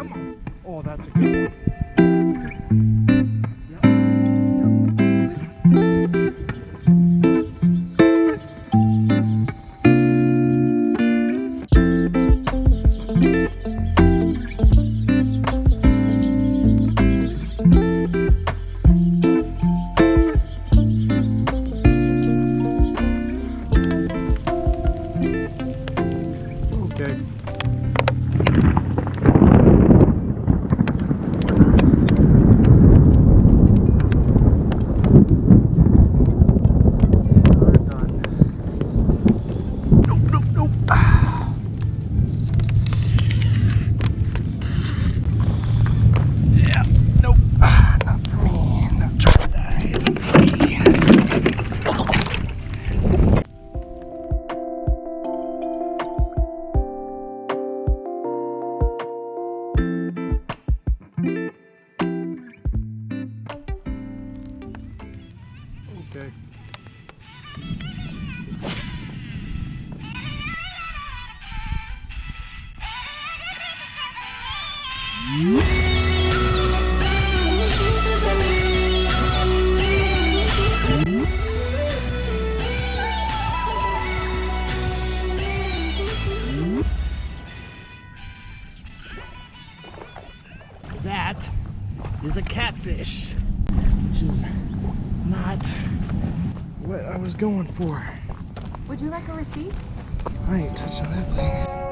Come on. Oh, that's a good one. That's a good one. Okay. Okay. That is a catfish, which is not what I was going for. Would you like a receipt? I ain't touching that thing.